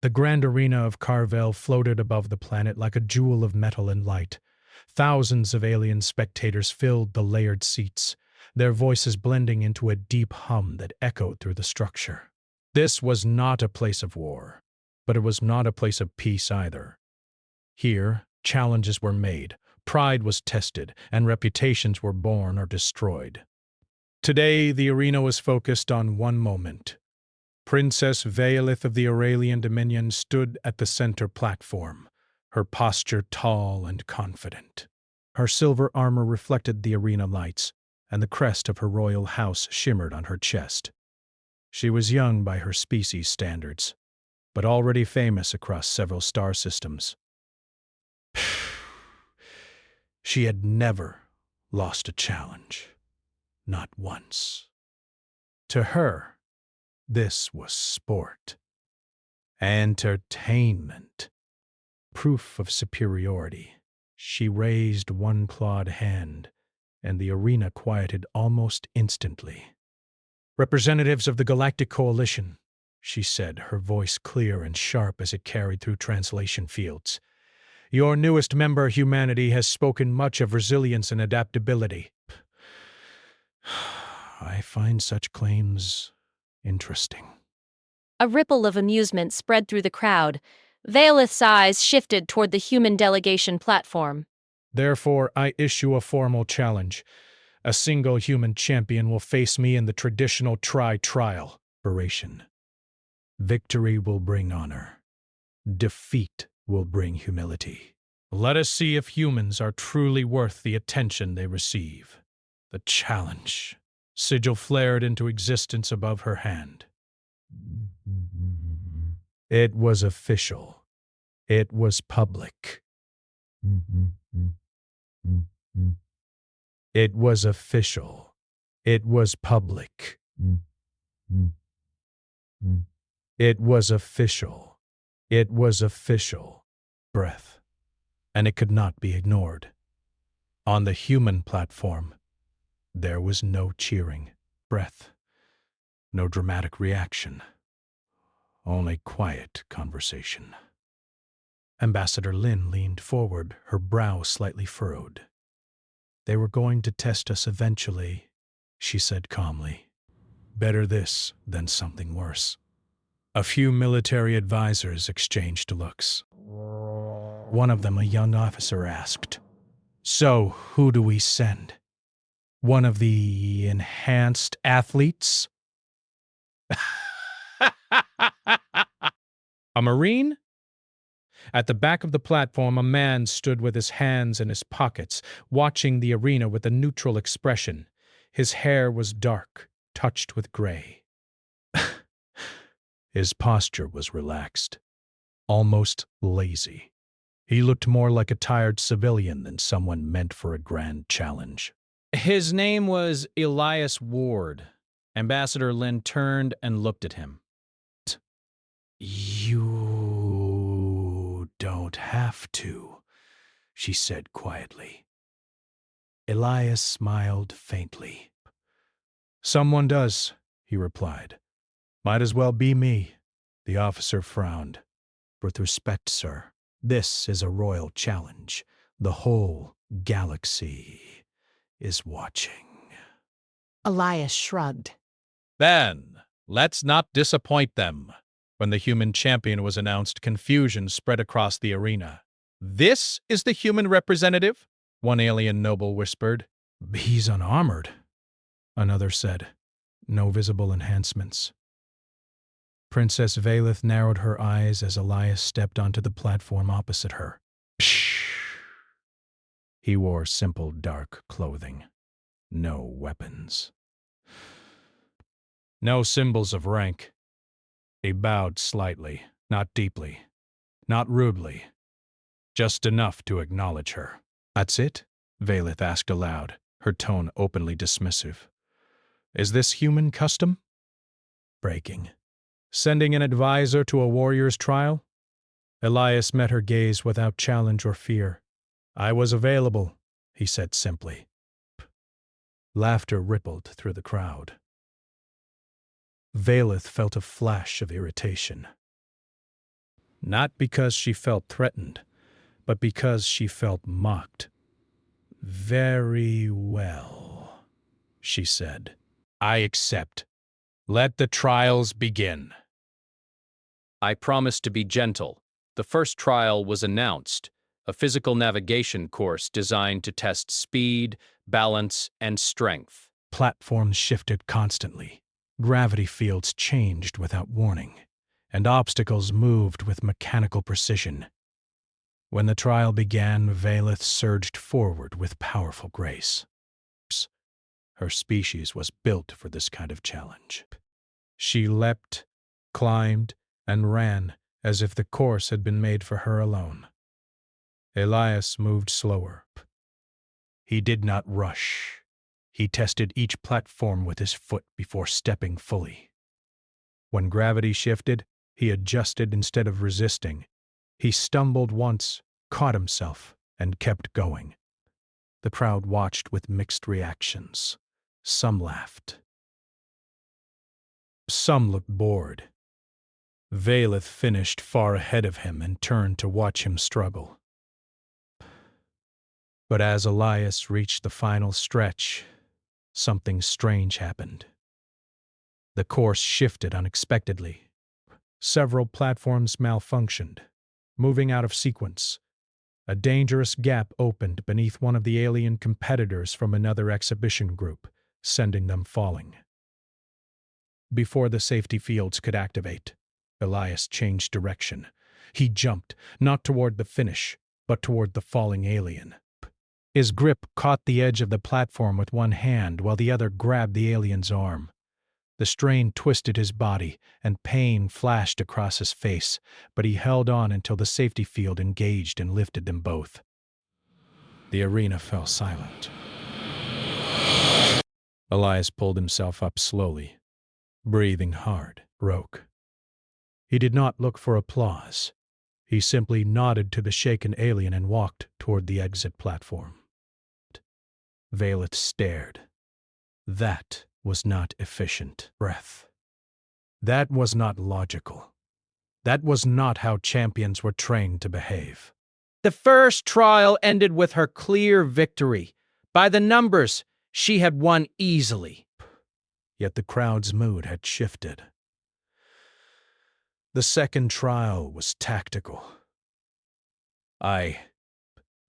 The grand arena of Carvel floated above the planet like a jewel of metal and light. Thousands of alien spectators filled the layered seats, their voices blending into a deep hum that echoed through the structure. This was not a place of war, but it was not a place of peace either. Here, challenges were made, pride was tested, and reputations were born or destroyed. Today, the arena was focused on one moment. Princess Veilith of the Aurelian Dominion stood at the center platform, her posture tall and confident. Her silver armor reflected the arena lights, and the crest of her royal house shimmered on her chest. She was young by her species standards, but already famous across several star systems. She had never lost a challenge, not once. To her, this was sport, entertainment, proof of superiority. She raised one clawed hand, and the arena quieted almost instantly. "Representatives of the Galactic Coalition," she said, her voice clear and sharp as it carried through translation fields. "Your newest member, humanity, has spoken much of resilience and adaptability. I find such claims interesting." A ripple of amusement spread through the crowd. Veilith's eyes shifted toward the human delegation platform. "Therefore, I issue a formal challenge. A single human champion will face me in the traditional trial operation. Victory will bring honor. Defeat will bring humility. Let us see if humans are truly worth the attention they receive." The challenge. Sigil flared into existence above her hand. It was official. It was public. It was official. It was public. It was official. It was official. Breath. And it could not be ignored. On the human platform, there was no cheering. Breath. No dramatic reaction. Only quiet conversation. Ambassador Lin leaned forward, her brow slightly furrowed. "They were going to test us eventually," she said calmly. "Better this than something worse." A few military advisors exchanged looks. One of them, a young officer, asked, "So, who do we send? One of the enhanced athletes?" A Marine? At the back of the platform, a man stood with his hands in his pockets, watching the arena with a neutral expression. His hair was dark, touched with gray. His posture was relaxed, almost lazy. He looked more like a tired civilian than someone meant for a grand challenge. His name was Elias Ward. Ambassador Lin turned and looked at him. "You don't have to," she said quietly. Elias smiled faintly. "Someone does," he replied. "Might as well be me." The officer frowned. "With respect, sir, this is a royal challenge. The whole galaxy is watching." Elias shrugged. "Then, let's not disappoint them." When the human champion was announced, confusion spread across the arena. "This is the human representative?" one alien noble whispered. "He's unarmored," another said. "No visible enhancements." Princess Veilith narrowed her eyes as Elias stepped onto the platform opposite her. Psh! He wore simple dark clothing. No weapons. No symbols of rank. He bowed slightly, not deeply, not rudely, just enough to acknowledge her. "That's it?" Veilith asked aloud, her tone openly dismissive. "Is this human custom?" Breaking. "Sending an advisor to a warrior's trial?" Elias met her gaze without challenge or fear. "I was available," he said simply. Laughter rippled through the crowd. Veilith felt a flash of irritation. Not because she felt threatened, but because she felt mocked. "Very well," she said. "I accept. Let the trials begin." I promised to be gentle. The first trial was announced, a physical navigation course designed to test speed, balance, and strength. Platforms shifted constantly. Gravity fields changed without warning, and obstacles moved with mechanical precision. When the trial began, Valeth surged forward with powerful grace. Her species was built for this kind of challenge. She leapt, climbed, and ran as if the course had been made for her alone. Elias moved slower. He did not rush. He tested each platform with his foot before stepping fully. When gravity shifted, he adjusted instead of resisting. He stumbled once, caught himself, and kept going. The crowd watched with mixed reactions. Some laughed. Some looked bored. Valeth finished far ahead of him and turned to watch him struggle. But as Elias reached the final stretch, something strange happened. The course shifted unexpectedly. Several platforms malfunctioned, moving out of sequence. A dangerous gap opened beneath one of the alien competitors from another exhibition group, sending them falling. Before the safety fields could activate, Elias changed direction. He jumped, not toward the finish, but toward the falling alien. His grip caught the edge of the platform with one hand while the other grabbed the alien's arm. The strain twisted his body, and pain flashed across his face, but he held on until the safety field engaged and lifted them both. The arena fell silent. Elias pulled himself up slowly, breathing hard. Broke. He did not look for applause. He simply nodded to the shaken alien and walked toward the exit platform. Valeth stared. That was not efficient breath. That was not logical. That was not how champions were trained to behave. The first trial ended with her clear victory. By the numbers, she had won easily. Yet the crowd's mood had shifted. The second trial was tactical. A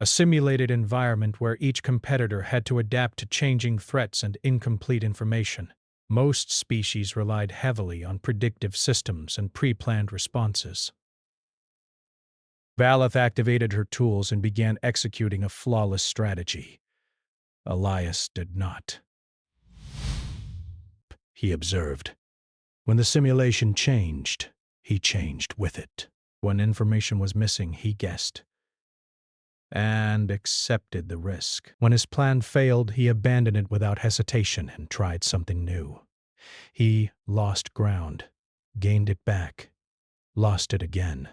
simulated environment where each competitor had to adapt to changing threats and incomplete information. Most species relied heavily on predictive systems and pre-planned responses. Valeth activated her tools and began executing a flawless strategy. Elias did not. He observed. When the simulation changed, he changed with it. When information was missing, he guessed and accepted the risk. When his plan failed, he abandoned it without hesitation and tried something new. He lost ground, gained it back, lost it again.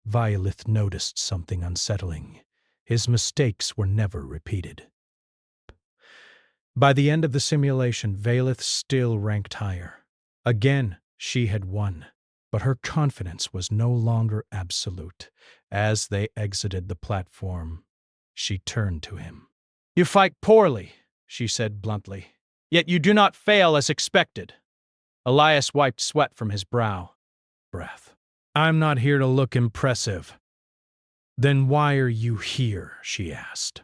Violith noticed something unsettling. His mistakes were never repeated. By the end of the simulation, Valith still ranked higher. Again, she had won, but her confidence was no longer absolute. As they exited the platform, she turned to him. "You fight poorly," she said bluntly, "yet you do not fail as expected." Elias wiped sweat from his brow. Breath. "I'm not here to look impressive." "Then why are you here?" she asked.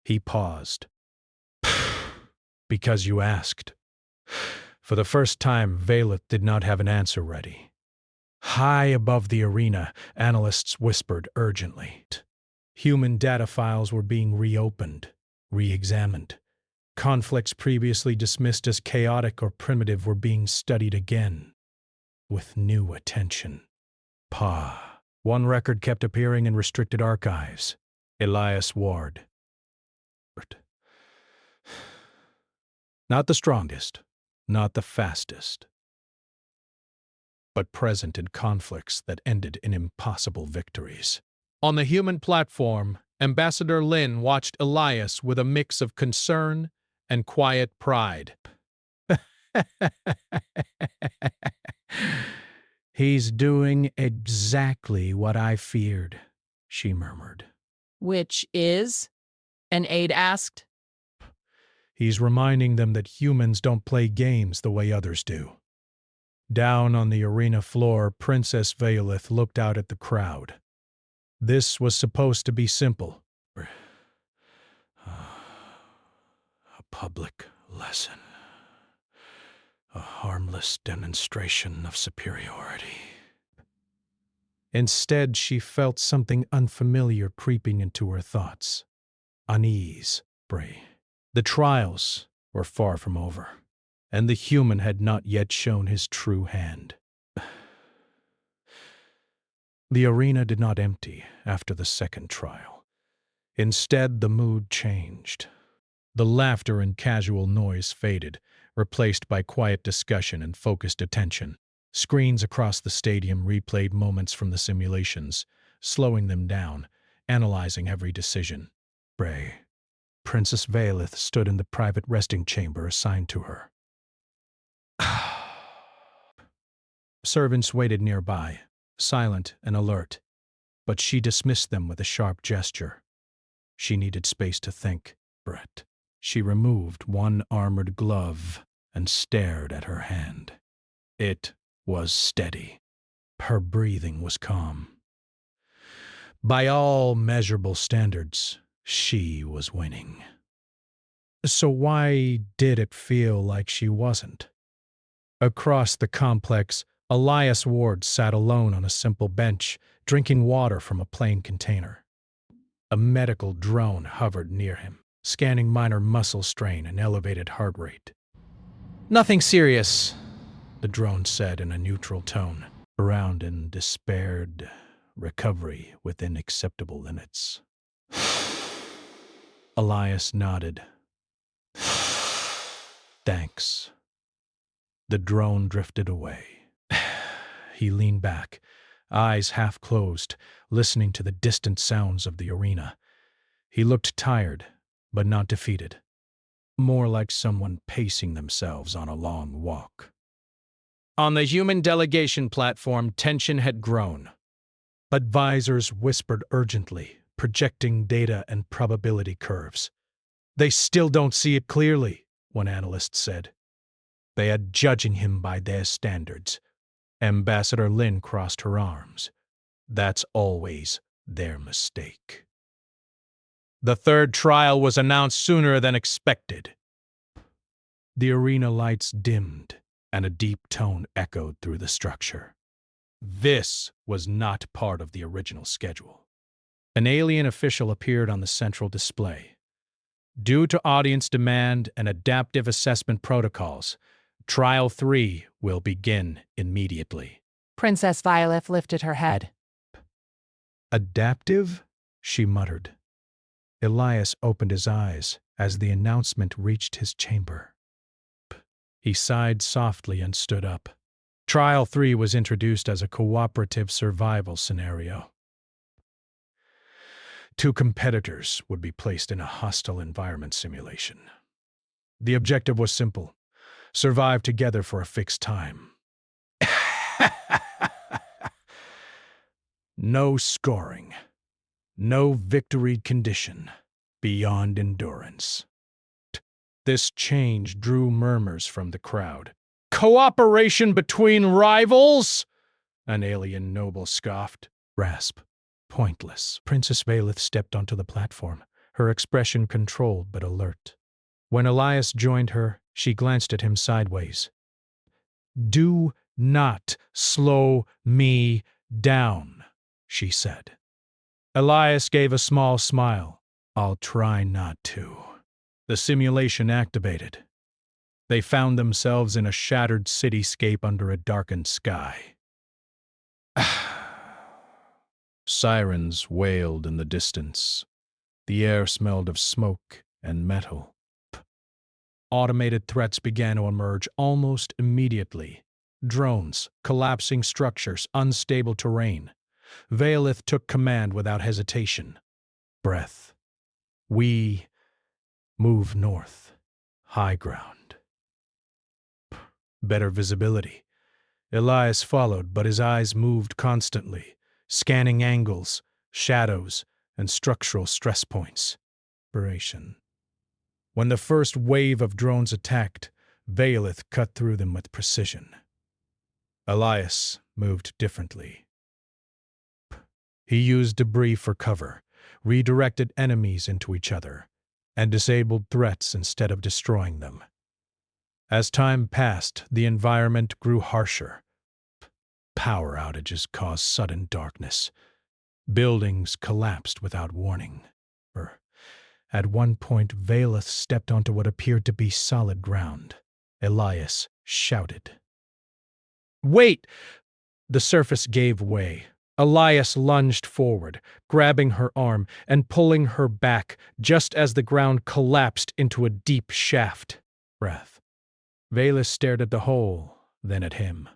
He paused. "Because you asked." For the first time, Valeth did not have an answer ready. High above the arena, analysts whispered urgently. Human data files were being reopened, re-examined. Conflicts previously dismissed as chaotic or primitive were being studied again, with new attention. One record kept appearing in restricted archives. Elias Ward. Not the strongest, not the fastest, but present in conflicts that ended in impossible victories. On the human platform, Ambassador Lin watched Elias with a mix of concern and quiet pride. He's doing exactly what I feared, she murmured. Which is? An aide asked. He's reminding them that humans don't play games the way others do. Down on the arena floor, Princess Veilith looked out at the crowd. This was supposed to be simple. A public lesson. A harmless demonstration of superiority. Instead, she felt something unfamiliar creeping into her thoughts. Unease, Bray. The trials were far from over, and the human had not yet shown his true hand. The arena did not empty after the second trial. Instead, the mood changed. The laughter and casual noise faded, replaced by quiet discussion and focused attention. Screens across the stadium replayed moments from the simulations, slowing them down, analyzing every decision. Bray. Princess Veilith stood in the private resting chamber assigned to her. Servants waited nearby, silent and alert, but she dismissed them with a sharp gesture. She needed space to think, Brett. She removed one armored glove and stared at her hand. It was steady. Her breathing was calm. By all measurable standards, she was winning. So why did it feel like she wasn't? Across the complex, Elias Ward sat alone on a simple bench, drinking water from a plain container. A medical drone hovered near him, scanning minor muscle strain and elevated heart rate. "Nothing serious," the drone said in a neutral tone, around in despaired recovery within acceptable limits. Elias nodded. "Thanks." The drone drifted away. He leaned back, eyes half closed, listening to the distant sounds of the arena. He looked tired, but not defeated. More like someone pacing themselves on a long walk. On the human delegation platform, tension had grown. Advisors whispered urgently, projecting data and probability curves. "They still don't see it clearly," one analyst said. "They are judging him by their standards." Ambassador Lin crossed her arms. "That's always their mistake." The third trial was announced sooner than expected. The arena lights dimmed, and a deep tone echoed through the structure. This was not part of the original schedule. An alien official appeared on the central display. Due to audience demand and adaptive assessment protocols, Trial 3 will begin immediately. Princess Veilith lifted her head. "Adaptive?" she muttered. Elias opened his eyes as the announcement reached his chamber. He sighed softly and stood up. Trial 3 was introduced as a cooperative survival scenario. 2 competitors would be placed in a hostile environment simulation. The objective was simple: survive together for a fixed time. No scoring. No victory condition beyond endurance. This change drew murmurs from the crowd. "Cooperation between rivals?" an alien noble scoffed. Rasp. Pointless. Princess Veilith stepped onto the platform, her expression controlled but alert. When Elias joined her, she glanced at him sideways. "Do not slow me down," she said. Elias gave a small smile. "I'll try not to." The simulation activated. They found themselves in a shattered cityscape under a darkened sky. Sirens wailed in the distance. The air smelled of smoke and metal. Automated threats began to emerge almost immediately. Drones, collapsing structures, unstable terrain. Veilith took command without hesitation. Breath. "We move north. High ground. Better visibility. Elias followed, but his eyes moved constantly, scanning angles, shadows, and structural stress points. When the first wave of drones attacked, Valeth cut through them with precision. Elias moved differently. He used debris for cover, redirected enemies into each other, and disabled threats instead of destroying them. As time passed, the environment grew harsher. Power outages caused sudden darkness. Buildings collapsed without warning. At one point, Valeth stepped onto what appeared to be solid ground. Elias shouted. "Wait!" The surface gave way. Elias lunged forward, grabbing her arm and pulling her back just as the ground collapsed into a deep shaft. Valeth stared at the hole, then at him.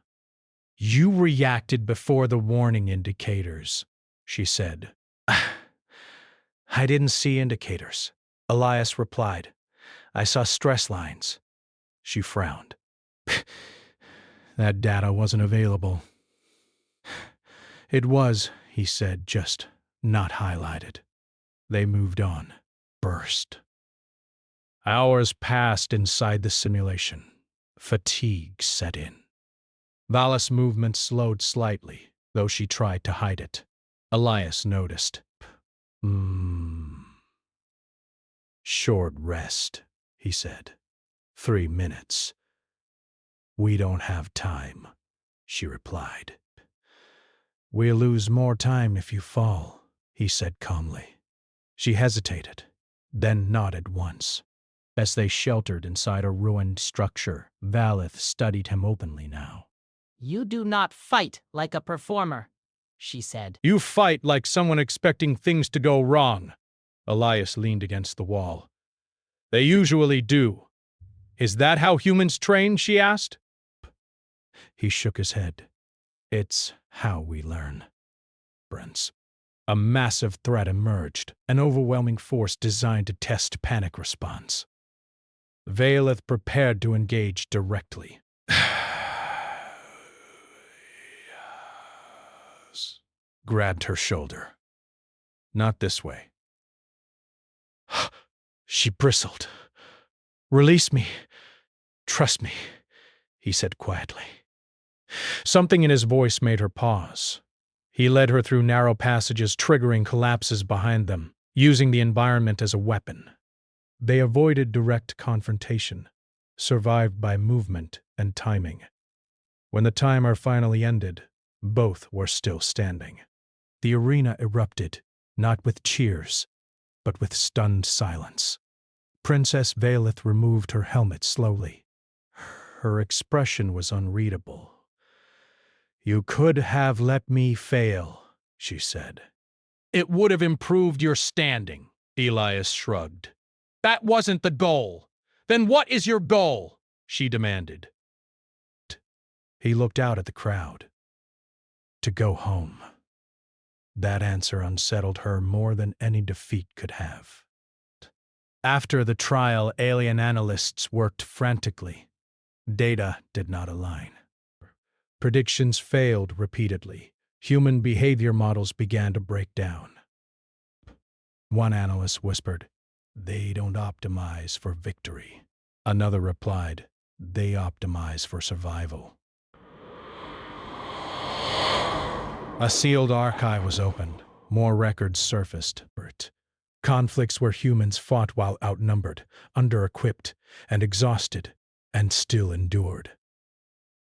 "You reacted before the warning indicators," she said. "I didn't see indicators," Elias replied. "I saw stress lines." She frowned. "That data wasn't available." "It was," he said, "just not highlighted." They moved on. Burst. Hours passed inside the simulation. Fatigue set in. Vala's movement slowed slightly, though she tried to hide it. Elias noticed. "Short rest," he said. 3 minutes. "We don't have time," she replied. "We'll lose more time if you fall," he said calmly. She hesitated, then nodded once. As they sheltered inside a ruined structure, Valeth studied him openly now. You do not fight like a performer, she said. "You fight like someone expecting things to go wrong." Elias leaned against the wall. "They usually do. Is that how humans train?" she asked. He shook his head. "It's how we learn." A massive threat emerged, an overwhelming force designed to test panic response. Valeth prepared to engage directly. Grabbed her shoulder. "Not this way." She bristled. "Release me. Trust me," he said quietly. Something in his voice made her pause. He led her through narrow passages, triggering collapses behind them, using the environment as a weapon. They avoided direct confrontation, survived by movement and timing. When the timer finally ended, both were still standing. The arena erupted, not with cheers, but with stunned silence. Princess Valeth removed her helmet slowly. Her expression was unreadable. "You could have let me fail," she said. "It would have improved your standing," Elias shrugged. "That wasn't the goal. Then what is your goal?" she demanded. He looked out at the crowd. "To go home." That answer unsettled her more than any defeat could have. After the trial, alien analysts worked frantically. Data did not align. Predictions failed repeatedly. Human behavior models began to break down. One analyst whispered, "They don't optimize for victory." Another replied, "They optimize for survival." A sealed archive was opened. More records surfaced. Conflicts where humans fought while outnumbered, under-equipped, and exhausted, and still endured.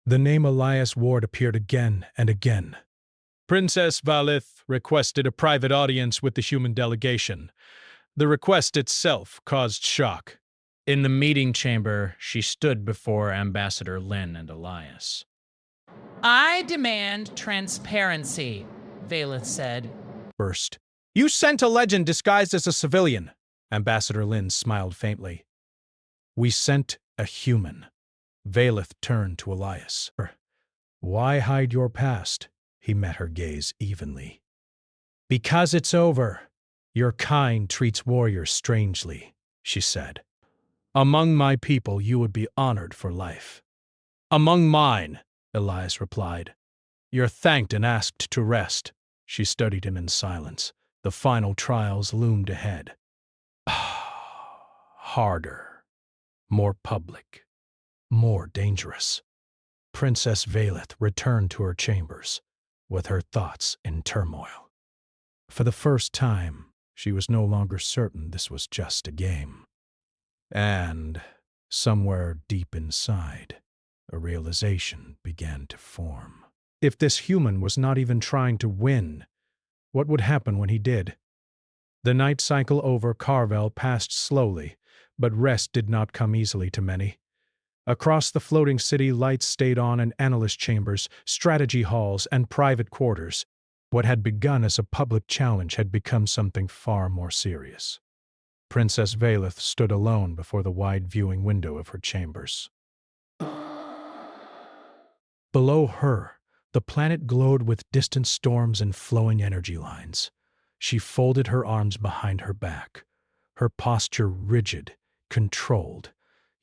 The name Elias Ward appeared again and again. Princess Valeth requested a private audience with the human delegation. The request itself caused shock. In the meeting chamber, she stood before Ambassador Lin and Elias. I demand transparency, Valeth said. "You sent a legend disguised as a civilian." Ambassador Lin smiled faintly. "We sent a human." Valeth turned to Elias. "Why hide your past?" He met her gaze evenly. "Because it's over. Your kind treats warriors strangely," she said. "Among my people, you would be honored for life. Among mine, Elias replied. You're thanked and asked to rest. She studied him in silence. The final trials loomed ahead. Harder, more public, more dangerous. Princess Valeth returned to her chambers, with her thoughts in turmoil. For the first time, she was no longer certain this was just a game. And, somewhere deep inside, a realization began to form. If this human was not even trying to win, what would happen when he did? The night cycle over Carvel passed slowly, but rest did not come easily to many. Across the floating city, lights stayed on in analyst chambers, strategy halls, and private quarters. What had begun as a public challenge had become something far more serious. Princess Valeth stood alone before the wide viewing window of her chambers. Below her, the planet glowed with distant storms and flowing energy lines. She folded her arms behind her back, her posture rigid, controlled,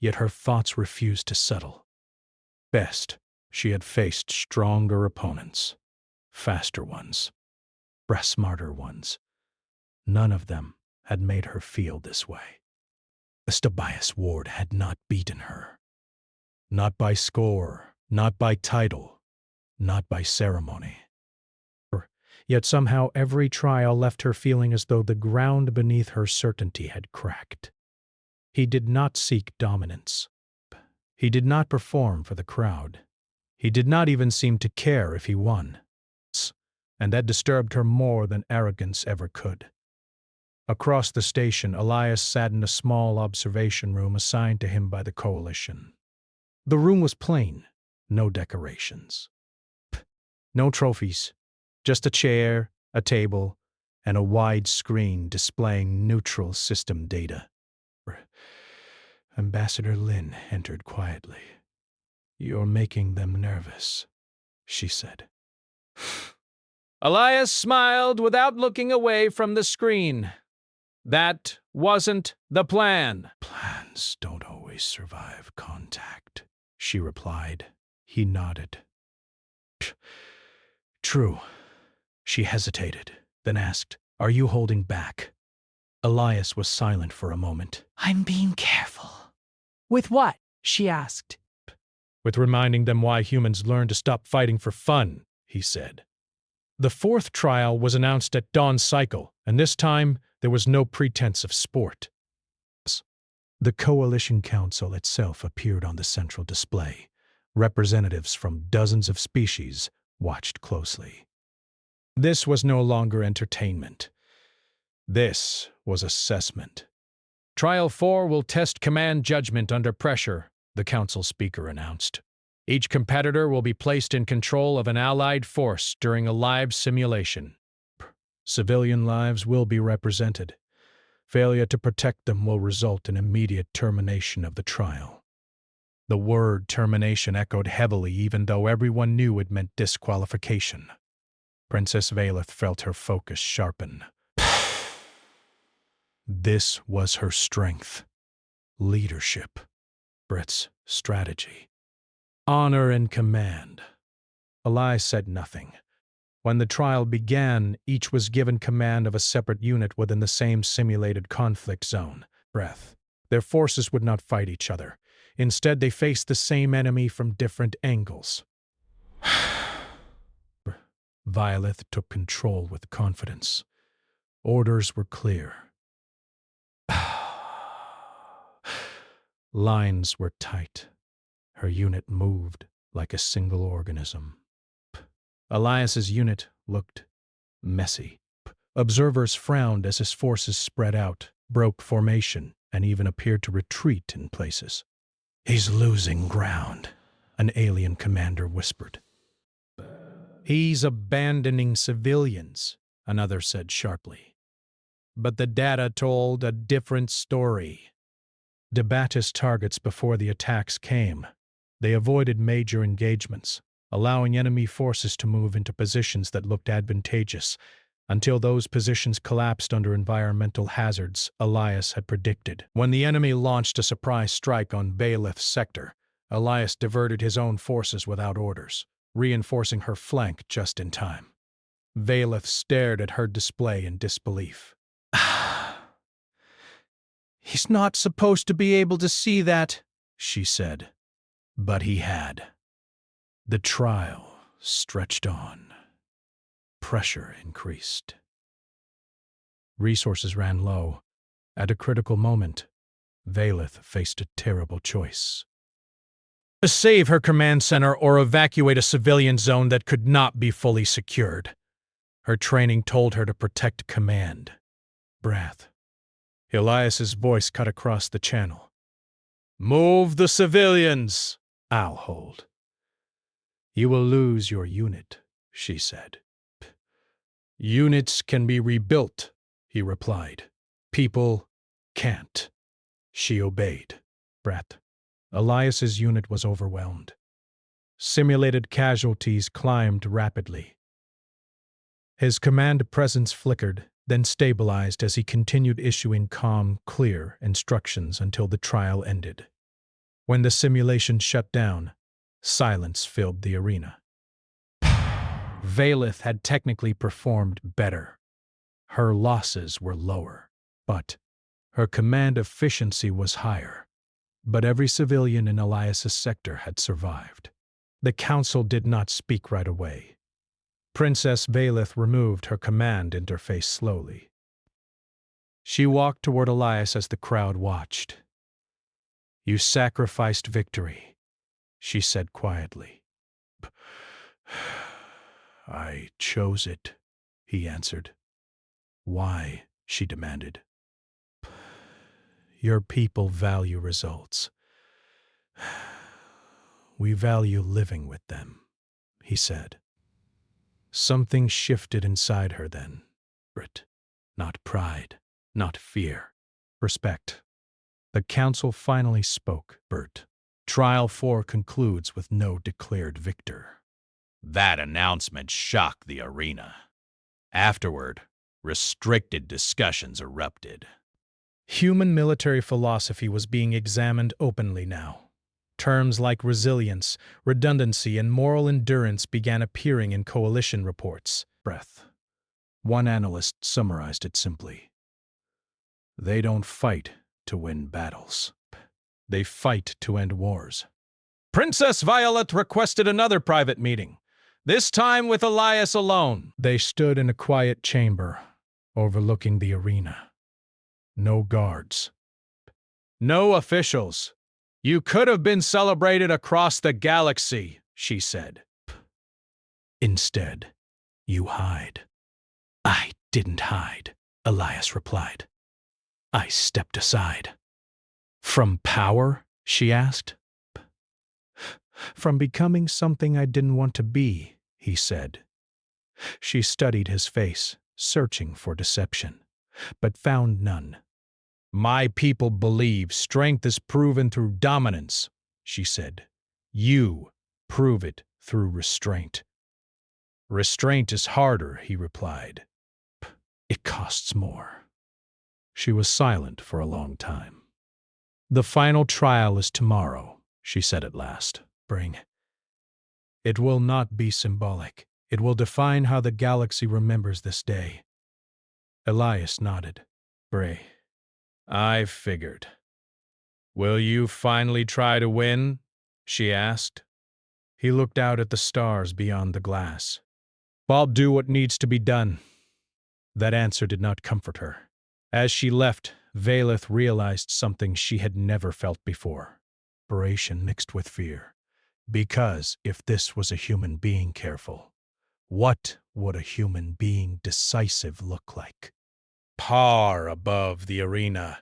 yet her thoughts refused to settle. Best, she had faced stronger opponents, faster ones, smarter ones. None of them had made her feel this way. Tobias Ward had not beaten her. Not by score, not by title, not by ceremony. Yet somehow every trial left her feeling as though the ground beneath her certainty had cracked. He did not seek dominance. He did not perform for the crowd. He did not even seem to care if he won. And that disturbed her more than arrogance ever could. Across the station, Elias sat in a small observation room assigned to him by the Coalition. The room was plain, no decorations. No trophies, just a chair, a table, and a wide screen displaying neutral system data. Ambassador Lin entered quietly. You're making them nervous, she said. Elias smiled without looking away from the screen. That wasn't the plan. Plans don't always survive contact, she replied. He nodded. True. She hesitated, then asked, Are you holding back? Elias was silent for a moment. I'm being careful. With what? She asked. With reminding them why humans learn to stop fighting for fun, he said. The fourth trial was announced at dawn cycle, and this time there was no pretense of sport. The Coalition Council itself appeared on the central display. Representatives from dozens of species watched closely. This was no longer entertainment. This was assessment. Trial 4 will test command judgment under pressure, the council speaker announced. Each competitor will be placed in control of an allied force during a live simulation. Civilian lives will be represented. Failure to protect them will result in immediate termination of the trial. The word termination echoed heavily even though everyone knew it meant disqualification. Princess Valeth felt her focus sharpen. This was her strength. Leadership. Brett's strategy. Honor and command. Elias said nothing. When the trial began, each was given command of a separate unit within the same simulated conflict zone. Breath. Their forces would not fight each other. Instead, they faced the same enemy from different angles. Violet took control with confidence. Orders were clear. Lines were tight. Her unit moved like a single organism. Elias's unit looked messy. Observers frowned as his forces spread out, broke formation, and even appeared to retreat in places. He's losing ground, an alien commander whispered. He's abandoning civilians, another said sharply. But the data told a different story. Debatis targets before the attacks came. They avoided major engagements, allowing enemy forces to move into positions that looked advantageous, until those positions collapsed under environmental hazards Elias had predicted. When the enemy launched a surprise strike on Bailiff's sector, Elias diverted his own forces without orders, reinforcing her flank just in time. Valeth stared at her display in disbelief. "He's not supposed to be able to see that," she said. But he had. The trial stretched on. Pressure increased. Resources ran low. At a critical moment, Valeth faced a terrible choice. Save her command center or evacuate a civilian zone that could not be fully secured. Her training told her to protect command. Breath. Elias's voice cut across the channel. "Move the civilians, I'll hold." "You will lose your unit," she said. "Units can be rebuilt," he replied. "People can't." She obeyed. Breath. Elias's unit was overwhelmed. Simulated casualties climbed rapidly. His command presence flickered, then stabilized as he continued issuing calm, clear instructions until the trial ended. When the simulation shut down, silence filled the arena. Valeth had technically performed better. Her losses were lower, but her command efficiency was higher. But every civilian in Elias's sector had survived. The council did not speak right away. Princess Valeth removed her command interface slowly. She walked toward Elias as the crowd watched. "You sacrificed victory," she said quietly. "I chose it," he answered. "Why?" she demanded. "Your people value results. We value living with them," he said. Something shifted inside her then. Not pride, not fear. Respect. The council finally spoke. Trial 4 concludes with no declared victor. That announcement shocked the arena. Afterward, restricted discussions erupted. Human military philosophy was being examined openly now. Terms like resilience, redundancy, and moral endurance began appearing in coalition reports. One analyst summarized it simply. "They don't fight to win battles. They fight to end wars." Princess Violet requested another private meeting, this time with Elias alone. They stood in a quiet chamber, overlooking the arena. No guards. "No officials. You could have been celebrated across the galaxy," she said. "Instead, you hide." "I didn't hide," Elias replied. "I stepped aside." "From power?" she asked. "From becoming something I didn't want to be," he said. She studied his face, searching for deception, but found none. "My people believe strength is proven through dominance," she said. "You prove it through restraint." "Restraint is harder," he replied. "It costs more." She was silent for a long time. "The final trial is tomorrow," she said at last. It will not be symbolic. It will define how the galaxy remembers this day." Elias nodded. "I figured." "Will you finally try to win?" she asked. He looked out at the stars beyond the glass. "I'll do what needs to be done." That answer did not comfort her. As she left, Valeth realized something she had never felt before. Desperation mixed with fear. Because if this was a human being careful, what would a human being decisive look like? Far above the arena,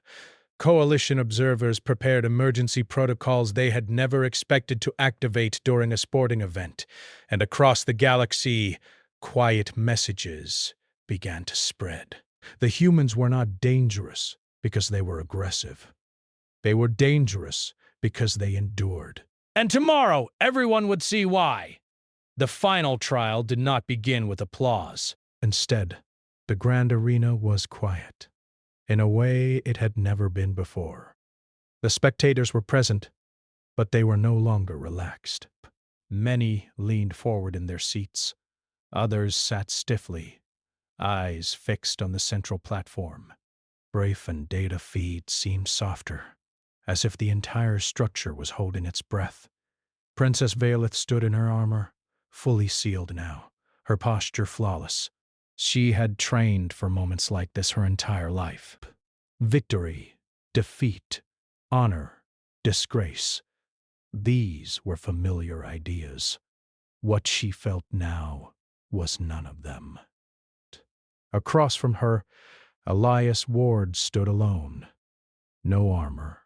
coalition observers prepared emergency protocols they had never expected to activate during a sporting event, and across the galaxy, quiet messages began to spread. The humans were not dangerous because they were aggressive. They were dangerous because they endured. And tomorrow, everyone would see why. The final trial did not begin with applause. Instead, the grand arena was quiet, in a way it had never been before. The spectators were present, but they were no longer relaxed. Many leaned forward in their seats. Others sat stiffly, eyes fixed on the central platform. Brafe and data feed seemed softer, as if the entire structure was holding its breath. Princess Valeth stood in her armor, fully sealed now, her posture flawless. She had trained for moments like this her entire life. Victory, defeat, honor, disgrace. These were familiar ideas. What she felt now was none of them. Across from her, Elias Ward stood alone. No armor.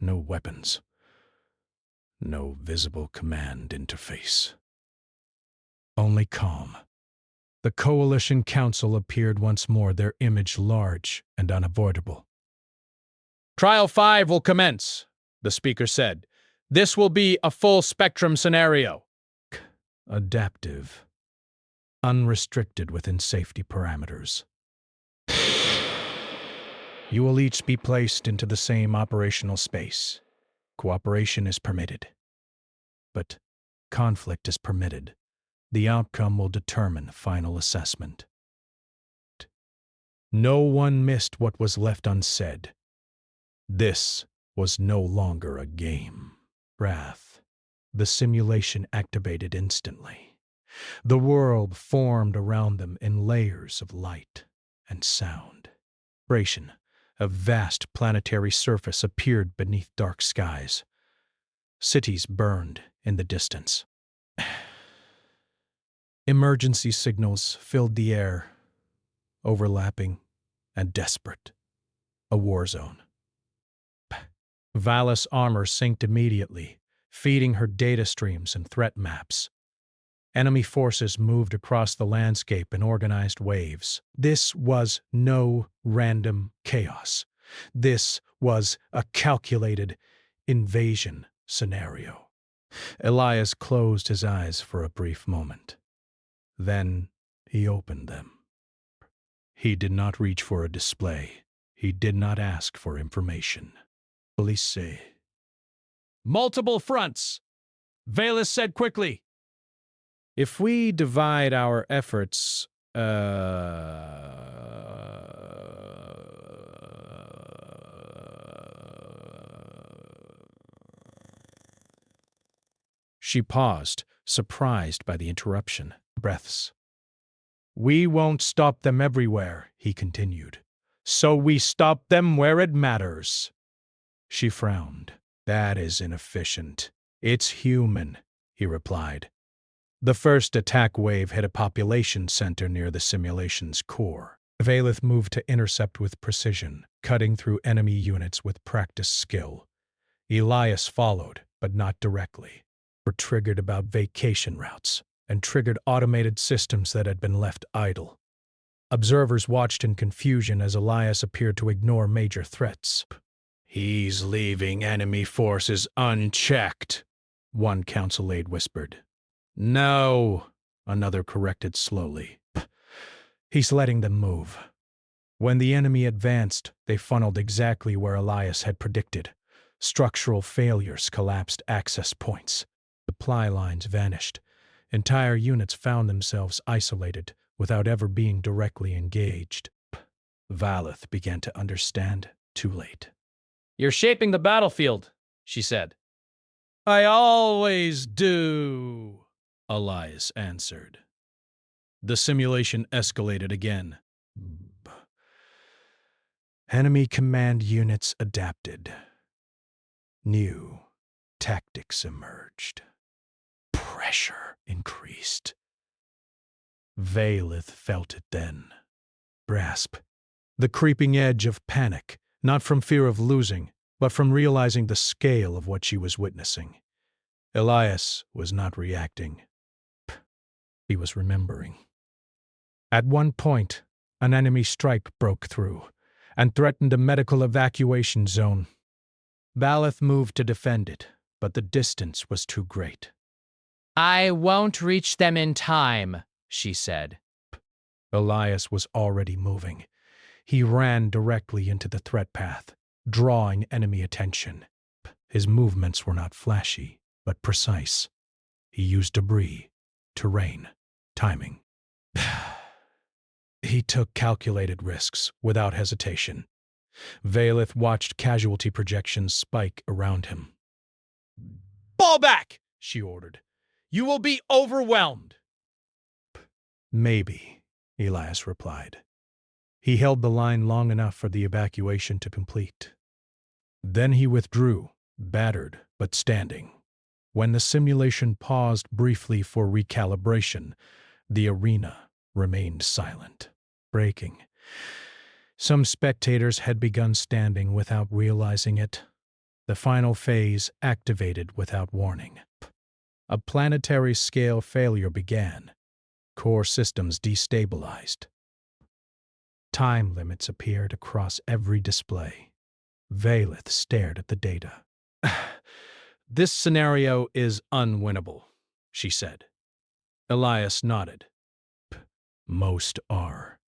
No weapons. No visible command interface. Only calm. The Coalition Council appeared once more, their image large and unavoidable. Trial 5 will commence, the speaker said. This will be a full-spectrum scenario. Adaptive. Unrestricted within safety parameters. You will each be placed into the same operational space. Cooperation is permitted. But conflict is permitted. The outcome will determine final assessment. No one missed what was left unsaid. This was no longer a game. Wrath. The simulation activated instantly. The world formed around them in layers of light and sound. Vibration, a vast planetary surface appeared beneath dark skies. Cities burned in the distance. Emergency signals filled the air, overlapping and desperate. A war zone. Valis' armor synced immediately, feeding her data streams and threat maps. Enemy forces moved across the landscape in organized waves. This was no random chaos. This was a calculated invasion scenario. Elias closed his eyes for a brief moment. Then he opened them. He did not reach for a display. He did not ask for information. Police. Multiple fronts, Valeth said quickly. If we divide our efforts, She paused, surprised by the interruption. Breaths. We won't stop them everywhere, he continued. So we stop them where it matters. She frowned. That is inefficient. It's human, he replied. The first attack wave hit a population center near the simulation's core. Valeth moved to intercept with precision, cutting through enemy units with practiced skill. Elias followed, but not directly. Were triggered about vacation routes and triggered automated systems that had been left idle. Observers watched in confusion as Elias appeared to ignore major threats. He's leaving enemy forces unchecked, one council aide whispered. No, another corrected slowly. He's letting them move. When the enemy advanced, they funneled exactly where Elias had predicted. Structural failures collapsed access points. Supply lines vanished. Entire units found themselves isolated without ever being directly engaged. Valeth began to understand too late. You're shaping the battlefield, she said. I always do, Elias answered. The simulation escalated again. Enemy command units adapted. New tactics emerged. Pressure increased. Valeth felt it then. Grasp. The creeping edge of panic, not from fear of losing, but from realizing the scale of what she was witnessing. Elias was not reacting. He was remembering. At one point, an enemy strike broke through and threatened a medical evacuation zone. Valeth moved to defend it, but the distance was too great. I won't reach them in time, she said. Elias was already moving. He ran directly into the threat path, drawing enemy attention. His movements were not flashy, but precise. He used debris, terrain, timing. He took calculated risks without hesitation. Valeth watched casualty projections spike around him. Fall back, she ordered. You will be overwhelmed. Maybe, Elias replied. He held the line long enough for the evacuation to complete. Then he withdrew, battered but standing. When the simulation paused briefly for recalibration, the arena remained silent, breaking. Some spectators had begun standing without realizing it. The final phase activated without warning. A planetary-scale failure began. Core systems destabilized. Time limits appeared across every display. Valeth stared at the data. This scenario is unwinnable, she said. Elias nodded. Most are.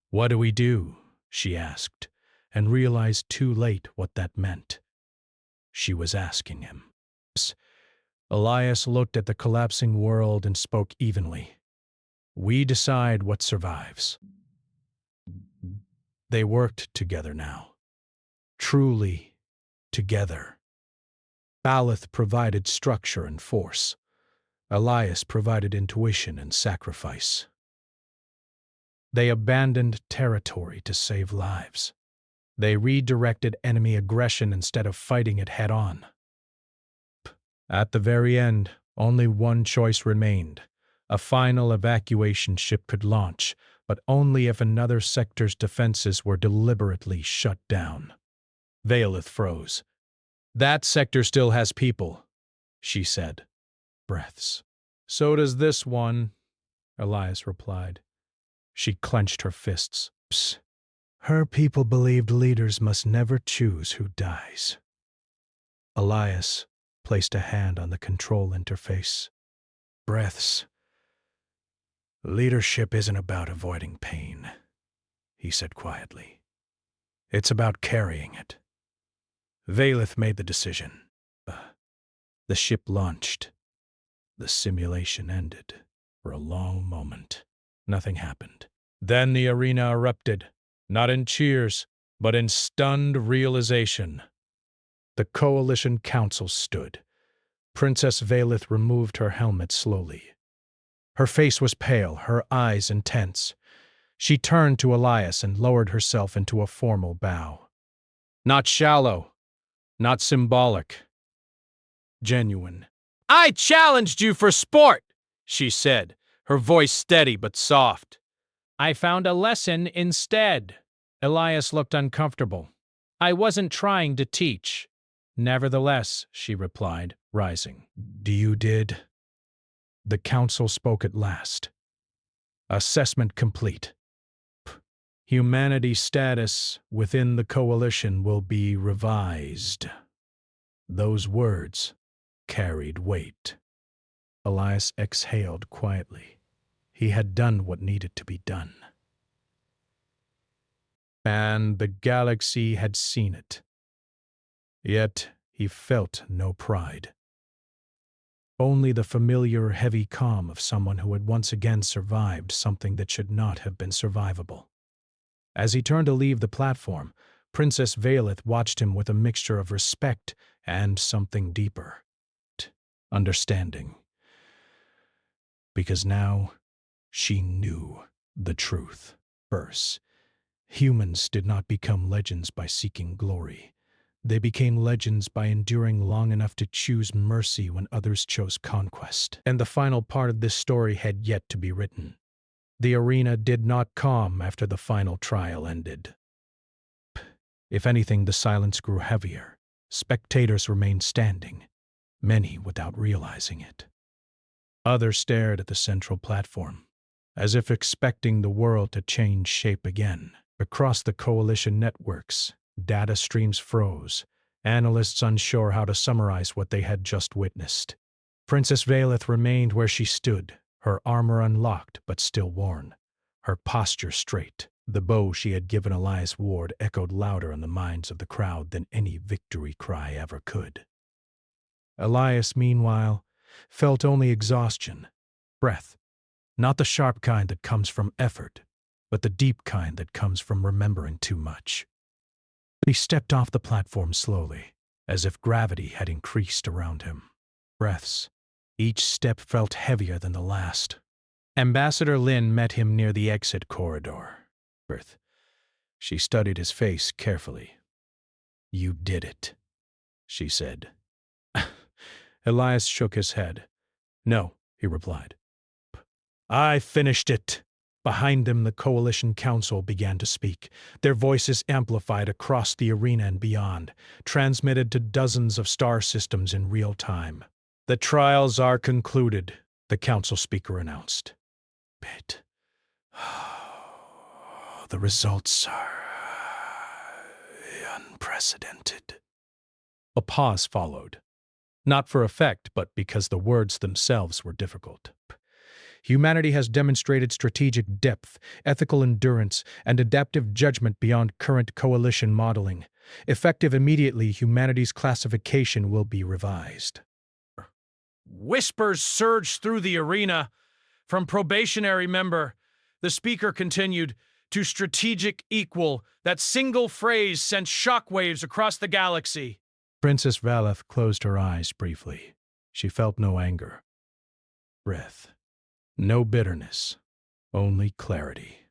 What do we do? She asked, and realized too late what that meant. She was asking him. Elias looked at the collapsing world and spoke evenly. We decide what survives. They worked together now. Truly together. Baleth provided structure and force. Elias provided intuition and sacrifice. They abandoned territory to save lives. They redirected enemy aggression instead of fighting it head-on. At the very end, only one choice remained. A final evacuation ship could launch, but only if another sector's defenses were deliberately shut down. Valeth froze. That sector still has people, she said. Breaths. So does this one, Elias replied. She clenched her fists. Psst. Her people believed leaders must never choose who dies. Elias placed a hand on the control interface. Breaths. Leadership isn't about avoiding pain, he said quietly. It's about carrying it. Valeth made the decision. The ship launched. The simulation ended. For a long moment, nothing happened. Then the arena erupted, not in cheers, but in stunned realization. The Coalition Council stood. Princess Valeth removed her helmet slowly. Her face was pale, her eyes intense. She turned to Elias and lowered herself into a formal bow. Not shallow, not symbolic. Genuine. I challenged you for sport, she said, her voice steady but soft. I found a lesson instead. Elias looked uncomfortable. I wasn't trying to teach. Nevertheless, she replied, rising. You did? The council spoke at last. Assessment complete. Humanity's status within the coalition will be revised. Those words carried weight. Elias exhaled quietly. He had done what needed to be done. And the galaxy had seen it. Yet he felt no pride. Only the familiar, heavy calm of someone who had once again survived something that should not have been survivable. As he turned to leave the platform, Princess Valeth watched him with a mixture of respect and something deeper. Understanding. Because now she knew the truth. First, humans did not become legends by seeking glory. They became legends by enduring long enough to choose mercy when others chose conquest. And the final part of this story had yet to be written. The arena did not calm after the final trial ended. If anything, the silence grew heavier. Spectators remained standing, many without realizing it. Others stared at the central platform, as if expecting the world to change shape again. Across the coalition networks, data streams froze, analysts unsure how to summarize what they had just witnessed. Princess Valeth remained where she stood, her armor unlocked but still worn, her posture straight. The bow she had given Elias Ward echoed louder in the minds of the crowd than any victory cry ever could. Elias, meanwhile, felt only exhaustion, breath, not the sharp kind that comes from effort, but the deep kind that comes from remembering too much. He stepped off the platform slowly, as if gravity had increased around him. Breaths. Each step felt heavier than the last. Ambassador Lin met him near the exit corridor. She studied his face carefully. "You did it," she said. Elias shook his head. "No," he replied. "I finished it." Behind them, the Coalition Council began to speak, their voices amplified across the arena and beyond, transmitted to dozens of star systems in real time. "The trials are concluded," the council speaker announced. "But the results are unprecedented." A pause followed, not for effect, but because the words themselves were difficult. "Humanity has demonstrated strategic depth, ethical endurance, and adaptive judgment beyond current coalition modeling. Effective immediately, humanity's classification will be revised." Whispers surged through the arena. From probationary member, the speaker continued, to strategic equal. That single phrase sent shockwaves across the galaxy. Princess Valeth closed her eyes briefly. She felt no anger. Breath. No bitterness. Only clarity.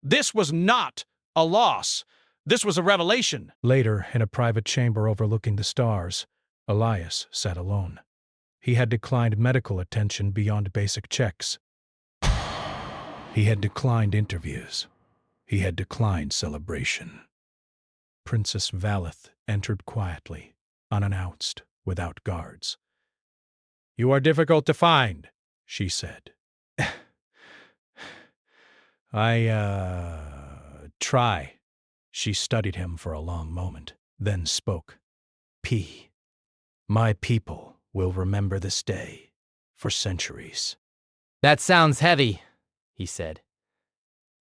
This was not a loss. This was a revelation. Later, in a private chamber overlooking the stars, Elias sat alone. He had declined medical attention beyond basic checks. He had declined interviews. He had declined celebration. Princess Valeth entered quietly, unannounced, without guards. "You are difficult to find," she said. I try." She studied him for a long moment, then spoke. My people will remember this day for centuries." "That sounds heavy," he said.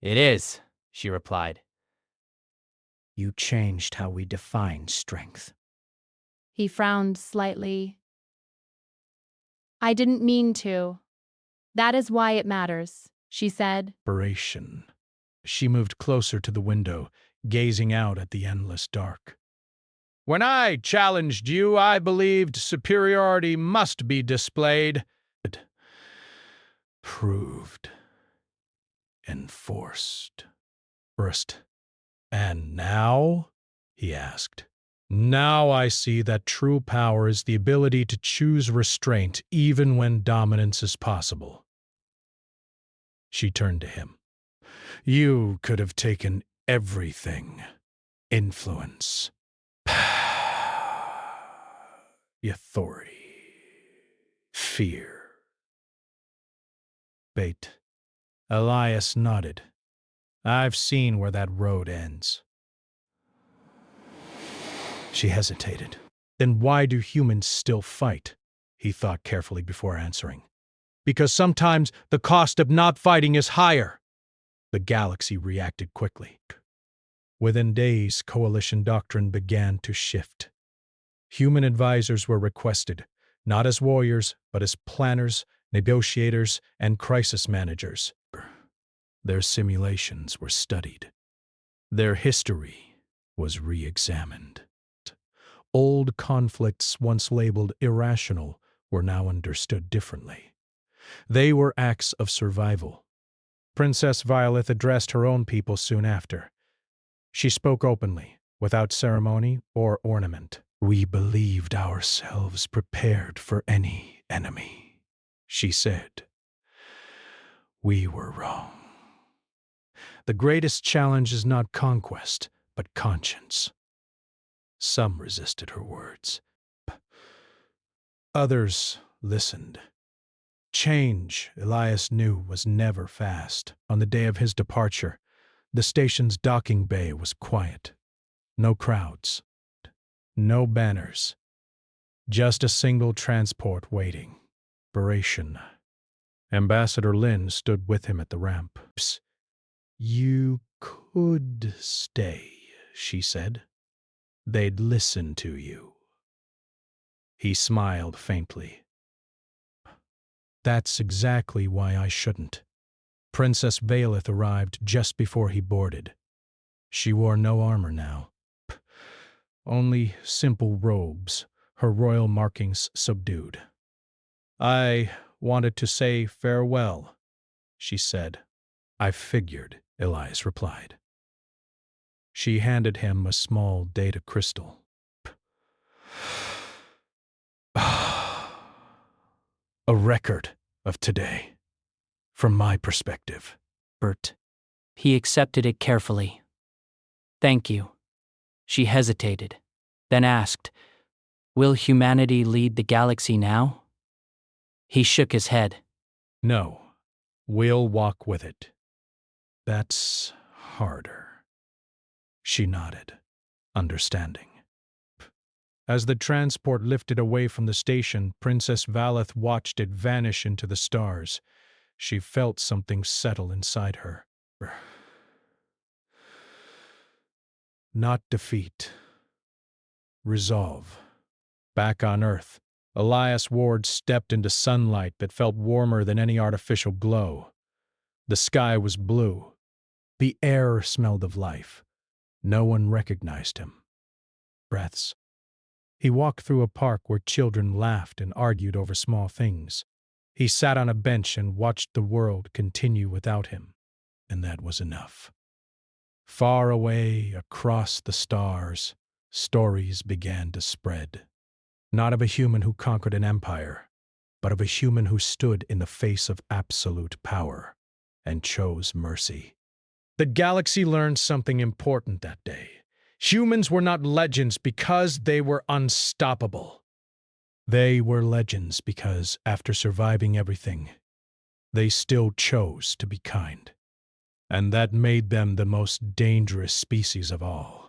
"It is," she replied. "You changed how we define strength." He frowned slightly. "I didn't mean to. That is why it matters," she said. Inspiration. She moved closer to the window, gazing out at the endless dark. "When I challenged you, I believed superiority must be displayed." Proved. Enforced. First. "And now?" he asked. "Now I see that true power is the ability to choose restraint even when dominance is possible." She turned to him. "You could have taken everything. Influence. Authority. Fear." Bait. Elias nodded. "I've seen where that road ends." She hesitated. "Then why do humans still fight?" he thought carefully before answering. "Because sometimes the cost of not fighting is higher." The galaxy reacted quickly. Within days, coalition doctrine began to shift. Human advisors were requested, not as warriors, but as planners, negotiators, and crisis managers. Their simulations were studied. Their history was re-examined. Old conflicts, once labeled irrational, were now understood differently. They were acts of survival. Princess Violet addressed her own people soon after. She spoke openly, without ceremony or ornament. "We believed ourselves prepared for any enemy," she said. "We were wrong. The greatest challenge is not conquest, but conscience." Some resisted her words. Others listened. Change, Elias knew, was never fast. On the day of his departure, the station's docking bay was quiet. No crowds. No banners. Just a single transport waiting. Ambassador Lin stood with him at the ramp. You could stay, she said. They'd listen to you. He smiled faintly. That's exactly why I shouldn't. Princess Valeth arrived just before he boarded. She wore no armor now. Only simple robes, her royal markings subdued. I wanted to say farewell, she said. I figured, Elias replied. She handed him a small data crystal. A record of today, from my perspective. Bert. He accepted it carefully. Thank you. She hesitated, then asked, Will humanity lead the galaxy now? He shook his head. No, we'll walk with it. That's harder. She nodded, understanding. As the transport lifted away from the station, Princess Valeth watched it vanish into the stars. She felt something settle inside her. Not defeat. Resolve. Back on Earth, Elias Ward stepped into sunlight that felt warmer than any artificial glow. The sky was blue. The air smelled of life. No one recognized him. Breaths. He walked through a park where children laughed and argued over small things. He sat on a bench and watched the world continue without him, and that was enough. Far away, across the stars, stories began to spread. Not of a human who conquered an empire, but of a human who stood in the face of absolute power and chose mercy. The galaxy learned something important that day. Humans were not legends because they were unstoppable. They were legends because, after surviving everything, they still chose to be kind. And that made them the most dangerous species of all.